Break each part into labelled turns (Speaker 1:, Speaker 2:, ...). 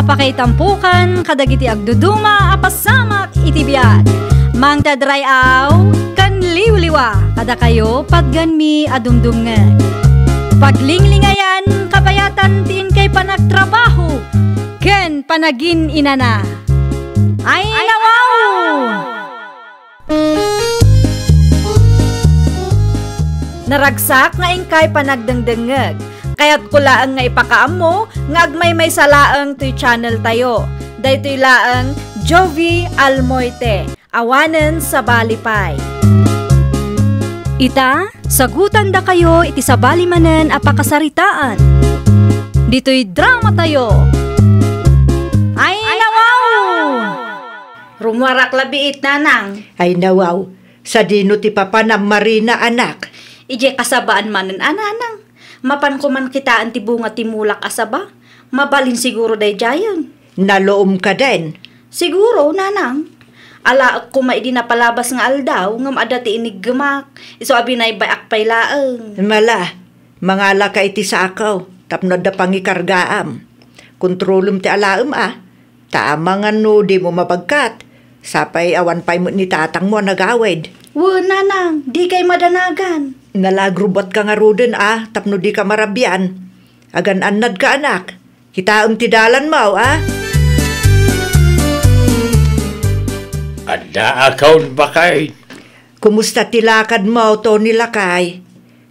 Speaker 1: apakaitampukan kadagiti agduduma apasamak itibiyat. Mang tadrayaw kan liwliwa kada kayo pagganmi adumdumngan. Paglinglingayan kabayatan tiin kay panagtrabaho ken panagin inana. Ay nawaw! Naragsak nga ingkay panagdengdengeg. Kaya't kulaang nga ipakaam mo, nga agmay salaang to'y channel tayo. Dahito'y laang Jovi Almoite, awanen sa balipay. Ita, sagutan da kayo iti sa balimanen apakasaritaan. Dito'y drama tayo. Ay nawaw! Rumwarak labiit nanang.
Speaker 2: Ay nawaw, sa dino ti papanam Marina anak.
Speaker 1: Ije kasabaan manen ananang. Mapan ko man kita anti bunga timulak asaba. Mabalin siguro day jayon.
Speaker 2: Naloom ka din.
Speaker 1: Siguro, nanang. Ala ko maidi na palabas nga aldaw, ngam adati inig gemak. Iso abinay bayak pay laeng.
Speaker 2: Mala, mangala ka iti sa akaw, tapno da pangikargaam. Kontrolum ti alaem Taamangan no di mo mapagkat. Sapay awan pay mo ni tatang mo nagawid.
Speaker 1: Nanang, di kay madanagan.
Speaker 2: Nalagrubot ka nga ruden tapno di ka marabyan. Agan anad ka anak. Kita ti dalan mo
Speaker 3: Ada akaw ba kay?
Speaker 2: Kumusta tilakad mo to nilakay?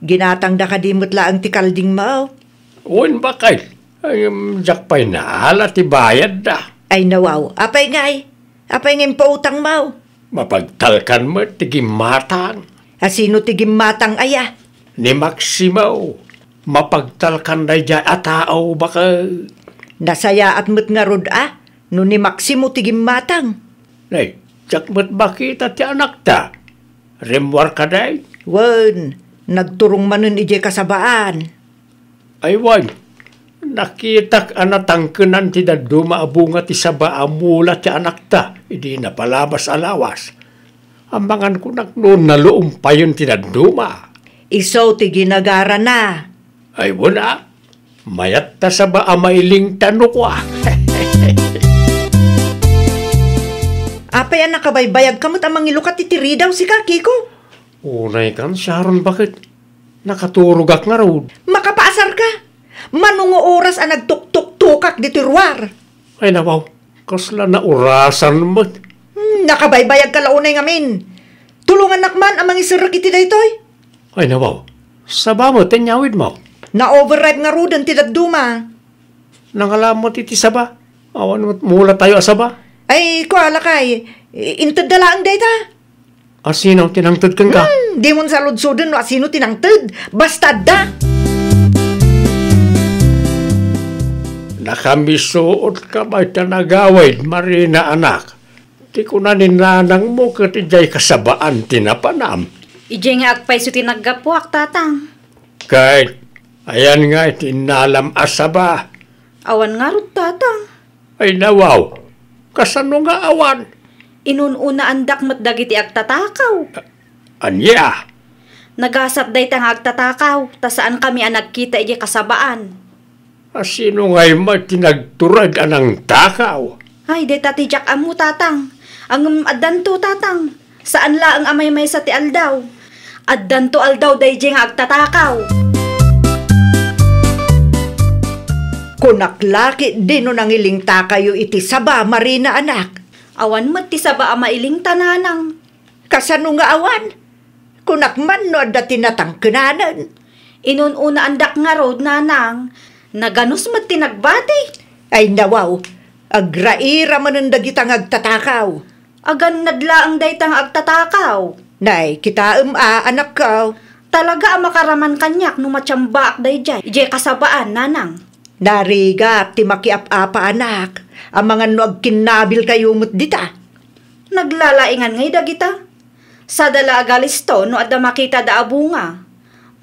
Speaker 2: Ginatang da kadimot laang ti kalding mo?
Speaker 3: Uwan ba kay? Ay, jakpay na ala ti bayad da.
Speaker 2: Ay nawaw, apay ngay. Apay ngay pautang mo.
Speaker 3: Mapagtalkan mo tigim matang.
Speaker 2: Asino tigim matang aya?
Speaker 3: Ni Maximo. Mapagtalkan na dyan atao baka.
Speaker 2: Nasaya at mo't nga rod no ni Maximo tigim matang.
Speaker 3: Nay, jakmat ba kita ti anak ta? Remwar ka day?
Speaker 2: Wan, nagturong manun ije kasabaan.
Speaker 3: Ay wan, nakitak anatangkenan ti daduma abunga ti saba amula ti anak ta. Hindi na palabas alawas. Ambangan ko noon na loom pa yun ti daduma.
Speaker 2: Iso ti ginagara na.
Speaker 3: Ay wala, mayat ta saba amailing tanok wa.
Speaker 2: Apay nakabaybayag kamot amang ilukat itiri daw si Kakiko.
Speaker 3: Unay kan, Sharon, bakit? Nakaturugak nga road.
Speaker 2: Makapaasar ka. Manungo oras ang nagtuk-tuk-tukak di tirwar.
Speaker 3: Ay nawaw, kasla na orasan mo.
Speaker 2: Nakabaybayag ka launay ngamin. Tulungan nakman amang isirak iti daytoy.
Speaker 3: Ay nawaw, saba mo, tenyawid mo.
Speaker 2: Na-overripe nga rudan ti daduma.
Speaker 3: Nangalamot iti saba. Awan mo, mula tayo asaba.
Speaker 2: Ay, kuala kay, intad na laang dayta.
Speaker 3: Asino, tinangtad kang ka?
Speaker 2: Di mo sa ludsudin no asino tinangtad. Basta da.
Speaker 3: Nakamisuot ka ba'y tanagawid, Marina anak? Di ko na ninanang mo katijay kasabaan tinapanam.
Speaker 1: Ije nga agpay so tinaggapuak, tatang.
Speaker 3: Kahit, ayan nga itinalam asaba.
Speaker 1: Awan nga rod, tatang.
Speaker 3: Ay nawaw, kasano nga awan?
Speaker 1: Inununa andak mat dagiti agtatakaw.
Speaker 3: Anya?
Speaker 1: Nagasat day tang agtatakaw, ta saan kami ang nagkita ije kasabaan.
Speaker 3: Asino nga'y matinagturad anang takaw?
Speaker 1: Ay, day tatijak amu, tatang. Ang addanto, tatang. Saan la ang amay may sa ti aldaw? Addanto aldaw day ije nga agtatakaw.
Speaker 2: Kunaklaki din no nangiling takayo iti saba, Marina anak.
Speaker 1: Awan mat ti saba ama iling tananang.
Speaker 2: Kasano nga awan? Kunakman no adda tinatangkenanan.
Speaker 1: Inununa andak nga rod, nanang. Naganos mat tinagbati.
Speaker 2: Ay nawaw, agraira manen dagitang agtatakaw.
Speaker 1: Agan nadlaang daytang agtatakaw.
Speaker 2: Nay, kita anak ko.
Speaker 1: Talaga makaraman kanyak no matsyamba ak dayjay. Ije kasabaan, nanang.
Speaker 2: Narigap ti makiap-apa anak. Ang mga no agkinabil kayo mo't dita.
Speaker 1: Naglalaingan ngay dagita. Sa dala agalisto no adda makita da abunga.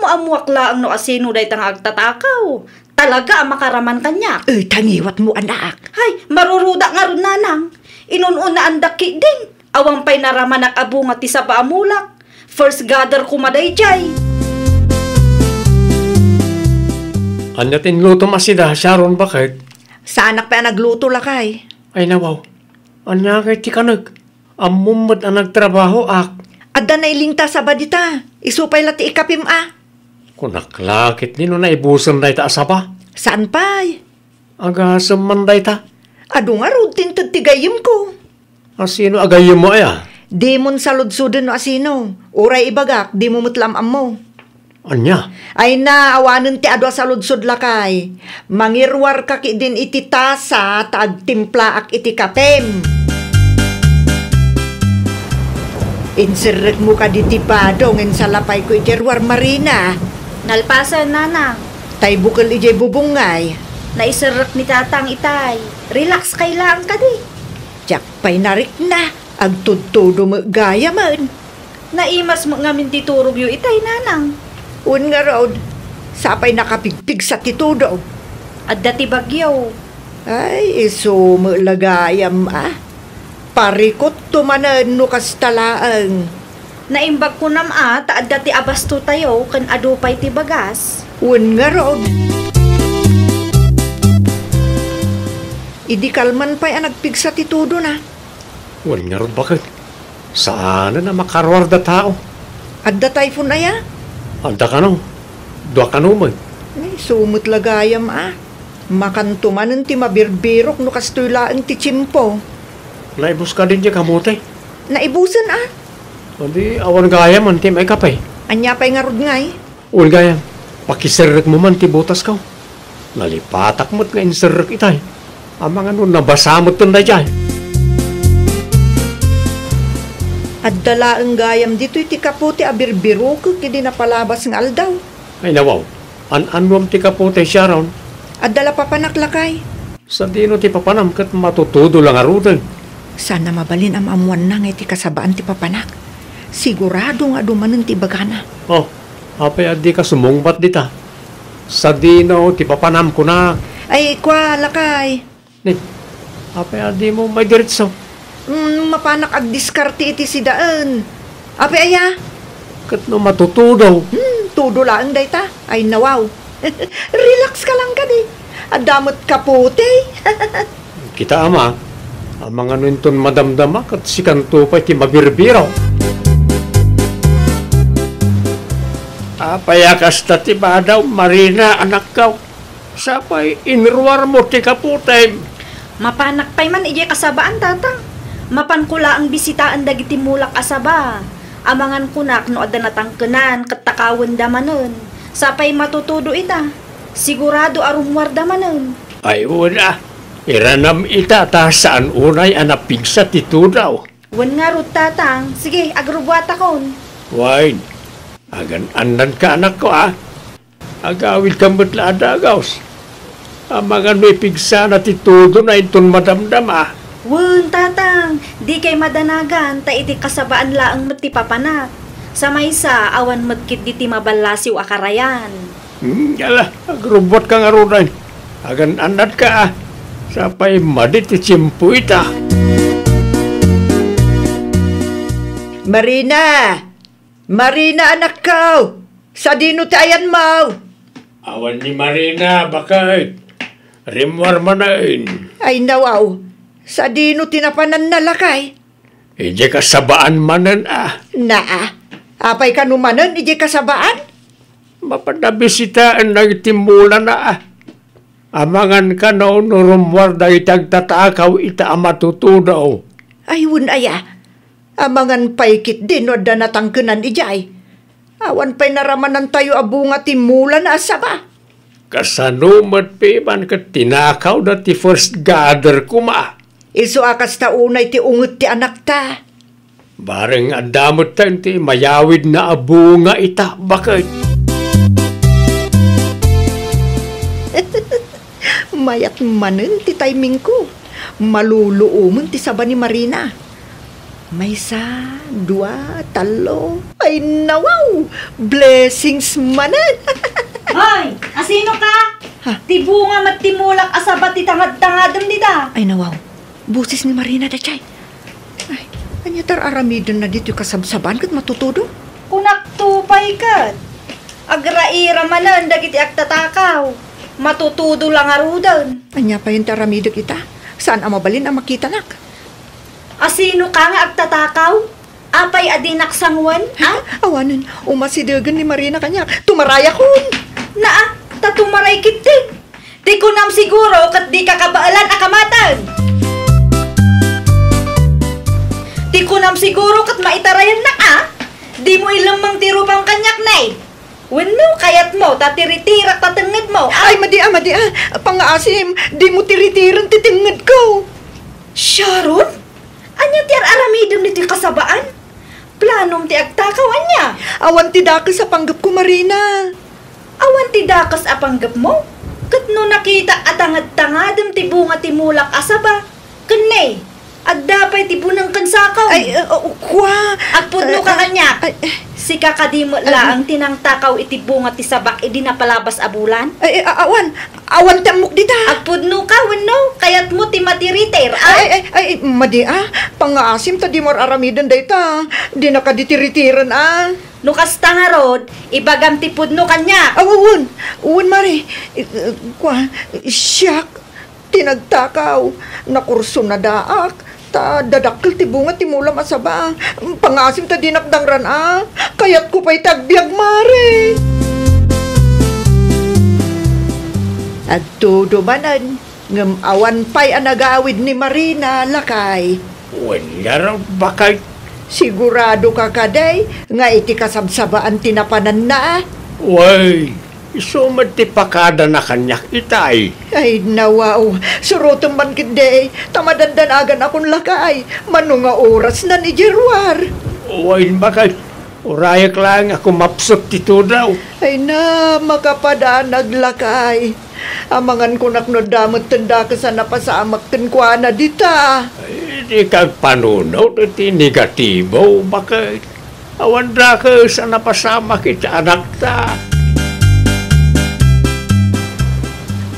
Speaker 1: Muamuak laang no asino daytang agtatakaw. Talaga makaraman kanyak.
Speaker 2: Tangiwat mo anak.
Speaker 1: Hay, maruruda nga ron, nanang. Inununa ang daki din. Awang pa'y naramanak abunga ti sa paamulak. First gather kumaday jay.
Speaker 3: Anya tinluto masida, Sharon, bakit?
Speaker 2: Sa anak pa nagluto lakay.
Speaker 3: Ay nawaw, anya kay ti kanag. Amumad ang nagtrabaho ak.
Speaker 2: Adda na ilingta sa badita. Isupay lati ikapim
Speaker 3: Kunaklakit nino na ibusan day ta asaba.
Speaker 2: Saan pa'y?
Speaker 3: Agasam man day ta.
Speaker 2: Ado nga rutin tigayim ko.
Speaker 3: Asino agayim mo aya?
Speaker 2: Di mon saludsuden no asino. Uray ibagak, di mo mutlam mo.
Speaker 3: Anya?
Speaker 2: Ay na, awanan ti adwa saludsud lakay. Mangirwar ka ki din iti tasa, taag timpla ak iti kapem. Insirek mo ka diti padong, salapay ko iti ruar Marina.
Speaker 1: Nalpasan, nanang.
Speaker 2: Tay bukal ijay bubungay.
Speaker 1: Naisarap ni tatang itay. Relax kay lang ka di.
Speaker 2: Tiyak pa'y narik na. Agtudtudo mo gaya man.
Speaker 1: Naimas mo nga min titurog yu itay, nanang.
Speaker 2: Un nga road, sapay nakapigpig sa titudo.
Speaker 1: At dati bagyo.
Speaker 2: Ay, iso mo lagayam Parikot tumanan no kastalaang.
Speaker 1: Naimbag ko nam taad dati abasto tayo kan adupay ti bagas.
Speaker 2: Un nga road. Idi kalman pa'y nagpig sa titudo na.
Speaker 3: Wan nga ron bakit? Saan na makarwar da tao?
Speaker 2: Adda typhoon na ya?
Speaker 3: Anda ka no? Dua ka no man?
Speaker 2: Ay, sumut lagayam Makantumanan ti mabirbirok no kastulaan ti chimpo.
Speaker 3: Naibus ka din di kamote.
Speaker 2: Naibusan
Speaker 3: Hindi, awan gaya man ti may kapay.
Speaker 2: Anya pa'y nga rod ngay.
Speaker 3: Awan gaya, pakisirrik mo man ti butas ka. Nalipatak mo't nga insirrik itay. Amang ano, nabasa mo't tunday dyan.
Speaker 2: At dala ang gayam dito iti kaputi abirbiro ko kidi napalabas ng aldaw.
Speaker 3: Ay nawaw, an-anwam ti kapote siya ron.
Speaker 2: At dala papanaklakay.
Speaker 3: Sa dino ti papanam kat matutudo lang arudan.
Speaker 2: Sana mabalin am amuan na nga iti kasabaan ti papanak. Sigurado nga dumanan ti bagana.
Speaker 3: Oh, apay adi ka sumungbat dita. Sa dino ti papanam ko na.
Speaker 2: Ay, kwa, lakay.
Speaker 3: Nih, apay adi mo may diretso.
Speaker 2: Mapanak ag diskarte iti si daan. Ape aya?
Speaker 3: Kat no matutudaw.
Speaker 2: Tudo lang day ta. Ay nawaw. Relax ka lang ka di. Adamot kaputi.
Speaker 3: Kita ama, ang mga nunton madamdama kat si kanto pa iti mabirbiraw. Apayakas ta ti badaw, Marina, anak kaw. Sapay, inruar mo ti kaputay.
Speaker 1: Mapanak pa'y man ije kasabaan, tatang. Mapankula ang bisitaan dagiti mulak asaba. Amangan kunak no adda natangkenan ket takawen damanen. Sapay matutudo ita. Sigurado arumwar damanen.
Speaker 3: Ay una, iranam ita ta saan unay anapig sa titudaw.
Speaker 1: Wen nga rut, tatang. Sige, agrubwata kon.
Speaker 3: Wine, agan-andan ka anak ko Agawid ka mo't laadagaws. Amangan may pigsa na titudo na itong madamdam
Speaker 1: Wen, tatang. Di kay madanagan, ta iti kasabaan laang mati papanak. Sa maysa, awan matkit di ti mabalasiw akarayan.
Speaker 3: Yala, agrubot ka nga runay. Agan-andan ka Sapay madit ti tsimpo ita.
Speaker 2: Marina! Marina, anak ko! Sa dino ti ayan mo!
Speaker 3: Awan ni Marina, bakit? Rimwar manain.
Speaker 2: Ay nawaw, sa dino tinapanan na lakay.
Speaker 3: Ije kasabaan manan
Speaker 2: Apay ka numanan, ije kasabaan?
Speaker 3: Mapadabisitaan nagtimula na Amangan ka na rumwar da itag tatakaw ita amatutudaw.
Speaker 2: Ay wun aya, amangan paikit din o da natangkenan ijay. Awan pa'y naramanan tayo abunga timula na asaba.
Speaker 3: Kasanumat piman ka tinakaw na ti first gather kuma.
Speaker 2: Iso akas ta unay ti unget ti anak ta.
Speaker 3: Bareng adamot ta ti mayawid na abunga ita. Bakit?
Speaker 2: Mayat manen ti timing ko. Maluluuman ti saba ni Marina. May sa, dua, talo. Ay nawaw! Blessings manen!
Speaker 1: Hoy! Asino ka? Ti bunga mat timulak asabat ti tangad-tangadam dita.
Speaker 2: Ay nawaw, busis ni Marina da chay. Ay, anya tar aramidon na dito kasabsaban kat matutudo.
Speaker 1: Kunak tupay kat. Agraira manan dagiti agtatakaw. Matutudo lang arudan.
Speaker 2: Anya pa yung taramida kita. Saan ang mabalin ang makita nak?
Speaker 1: Asino ka nga agtatakaw? Apay adinak sangwan, ha?
Speaker 2: Awanan, umasidagan ni Marina kanya. Tumaraya kun.
Speaker 1: Naa, tatumaray kitig. Di ko nam siguro kat di kakabaalan akamatan. Di ko nam siguro kat maitarayan na Di mo ilamang tirupang kanyak nay. Wano kayat mo, tatiritirak tatangad mo.
Speaker 2: Ay, madi Pang-asim, di mo tiritiran titingad ko.
Speaker 1: Sharon? Anya ti aramidam ni ti kasabaan? Planom ti agtakaw anya.
Speaker 2: Awan ti dakas sa panggap ko, Marina.
Speaker 1: Awan ti dakas apanggap mo? Kat no nakita atangad-tangadam ti bunga ti mulak asaba. Kanay, agdapay ti bunang kansakaw.
Speaker 2: Ay, kwa.
Speaker 1: Agpudno ka kanya. Si kakadimo laang tinangtakaw iti bunga ti sabak idi napalabas a bulan.
Speaker 2: Ay, awan ti amok dita.
Speaker 1: Agpudno ka, wano? Kayat mo ti matiriter,
Speaker 2: Ay, madi Pang-asim ta di mo aramidan dayta. Di nakaditiritiran
Speaker 1: No kasta nga rod, ibagam ti pudno kanya.
Speaker 2: Uwan, Mari. Kwa, siyak. Tinagtakaw. Nakurso na daak. Dadakkel ti bunga ti mulam asaba. Pang-asim ta dinakdangran Kayat ko pa'y tagbiag, Mari. At todo manan, ngam awan pa'y anagawid ni Marina, lakay.
Speaker 3: Wala raw bakay.
Speaker 2: Sigurado ka kaday, nga iti kasabsabaan tinapanan na.
Speaker 3: Way, isumat ti pakada na kanyak itay.
Speaker 2: Ay, nawaw. Surutong man kitday. Tamadandan-agan akong lakay. Mano nga oras na ni Jerwar.
Speaker 3: Way, bakay. Urayak lang ako mapsot tito daw.
Speaker 2: Ay na, makapadaan naglakay. Amangan ko naknodamot tanda ka sa napasamak kwa na dita.
Speaker 3: Ay, di kag panunaw iti negatibo. Bakay. Awan da ka sa napasama kita anak ta.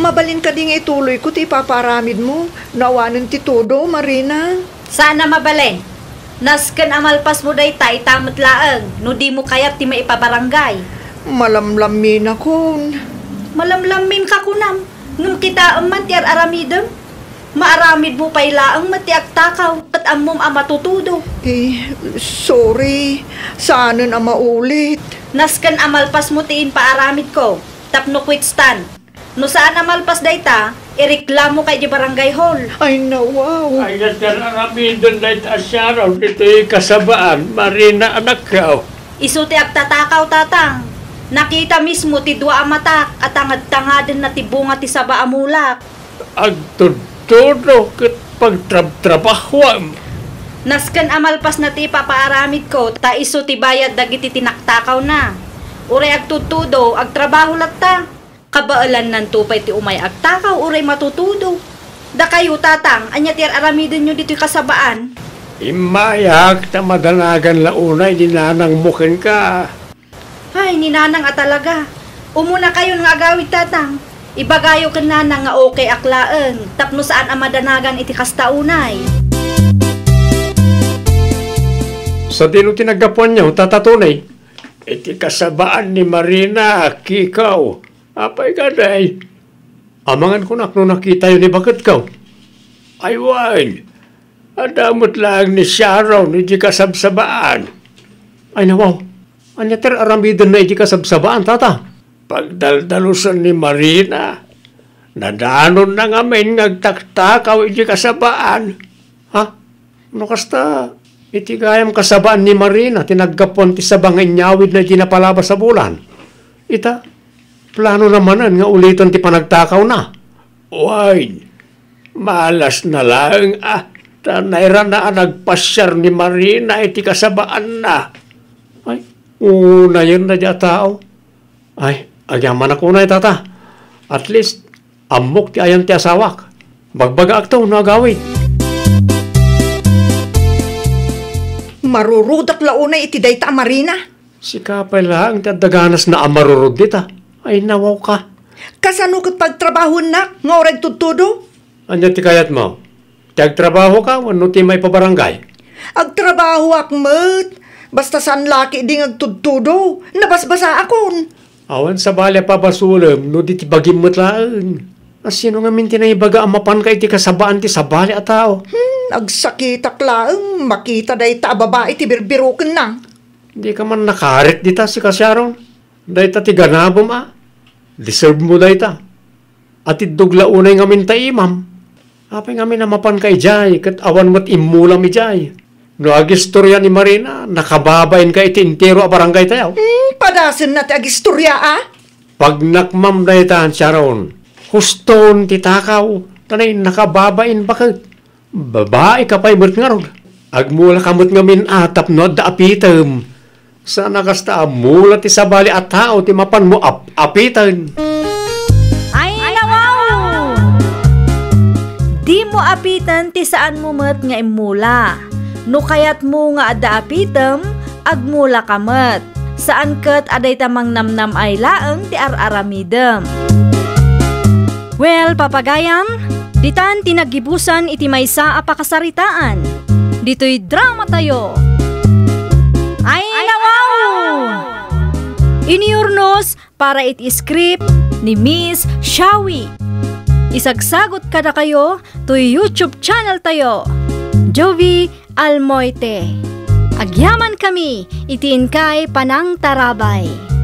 Speaker 2: Mabalin ka ding ituloy ko ti paparamid mo. Nawanan ti todo, Marina.
Speaker 1: Sana mabalin. Nasken amalpas mo day tay tamot laeng. No di mo kayat ti maipabarangay.
Speaker 2: Malamlamin akon.
Speaker 1: Malamlamin ka kunam. Ngum kita man ti aramidem. Maaramid mo pay laeng mati agtakaw at ammom matutudo.
Speaker 2: Sorry. Saanan ang maulit.
Speaker 1: Nasken amalpas mo tiin paaramid ko. Tapno quit stand. No saan amalpas dayta, ireklamo kay di barangay hall.
Speaker 2: Ay, nawaw.
Speaker 3: Ay, natararamidan na itasyaraw dito kasabaan. Marina anak ka.
Speaker 1: Isuti agtatakaw tatang. Nakita mismo ti dua amatak at tangad-tangadan na ti bunga ti saba amulak.
Speaker 3: Agtutudo kat pagtrabaho.
Speaker 1: Nasken amalpas na ti papaaramid ko, ta iso ti bayad dagiti tinaktakaw na. Uray agtutudo, agtrabaho latta. Kabaalan ng tupay ti umay agtakaw, uray matutudo. Da kayo tatang, anya ti aramidin nyo dito'y kasabaan.
Speaker 3: Imayak na madanagan launay, dinanang mukin ka.
Speaker 1: Ay, ninanang talaga. Umuna kayo nga agawid tatang. Ibagayo ken nanang nga okay aklaeng, tapno saan ang madanagan iti kastaunay.
Speaker 3: Sa dino tinagapuan niya, tatatunay. Iti kasabaan ni Marina, kikaw. Apay ka day. Amangan ko no nakita yun ni bakit ka. Ay wan. Adamot lang ni Sharon ni di kasabsabaan. Ay nawaw. Anya ter aramidan na di kasabsabaan tata. Pagdaldalusan ni Marina. Nadanon na nga may ngagtaktakaw di kasabaan. Ha? Ano kasta? Iti gayam kasabaan ni Marina. Tinagkapon ti sabang inyawid na di napalabas sa bulan. Ita? Plano namanan nga ulitan ti panagtakaw na. Uy, malas na lang tanayra na nagpasyar ni Marina iti kasabaan na. Ay, una yun na dya tao. Ay, agyaman ako na tata. At least, amok ti ayan ti asawak. Bagbaga aktaw na agawid.
Speaker 2: Marurudak launay iti dayta Marina.
Speaker 3: Si kapay lang ti daganas na amarurod dita. Ay, nawaw ka.
Speaker 2: Kasano kat pagtrabaho na, nga orag tutudo?
Speaker 3: Anya ti kayat mo? Tagtrabaho ka, ano ti may pabarangay?
Speaker 2: Agtrabaho akmet. Basta saan laki ding agtutudo. Nabasbasa akon.
Speaker 3: Awan sa balya pa basulam, no di ti bagimot lang. Sino nga min tinaibaga amapan ka iti kasabaan ti sabali a tao?
Speaker 2: Agsakitak laeng makita day ta babae ti birbiruken na.
Speaker 3: Di ka man nakarit dita si Kasyaron. Day ta ti ganabom Deserve mo day ta. At idugla unay ngamin ta imam. Apay ngamin amapan kay Jay, kat awan mo't imulam i Jay. No agistorya ni Marina, nakababain ka iti intero a barangay tayo.
Speaker 2: Padasin na ti agistorya
Speaker 3: Pag nakmam day ta, Sharon, huston ti takaw, tanay nakababain bakit? Babae ka pa'y ngarog. Agmula kamot ngamin atap no da apitem. Sana kasta amula ti sabali at tao ti mapan mo apitan.
Speaker 1: Ay nawaw! Di mo apitan ti saan mo met nga imula. No kayat mo nga adda apitem, agmula kamet. Saan ket aday tamang namnam ay laeng ti araramidem. Well, papagayan, ditan tinagibusan iti maysa a pakasaritaan. Dito'y drama tayo. Ay nawaw! Iniurnos para iti script ni Miss Shawi. Isagsagot kada kayo to YouTube channel tayo, Jovi Almoite. Agyaman kami, itiin kay Panang Tarabay.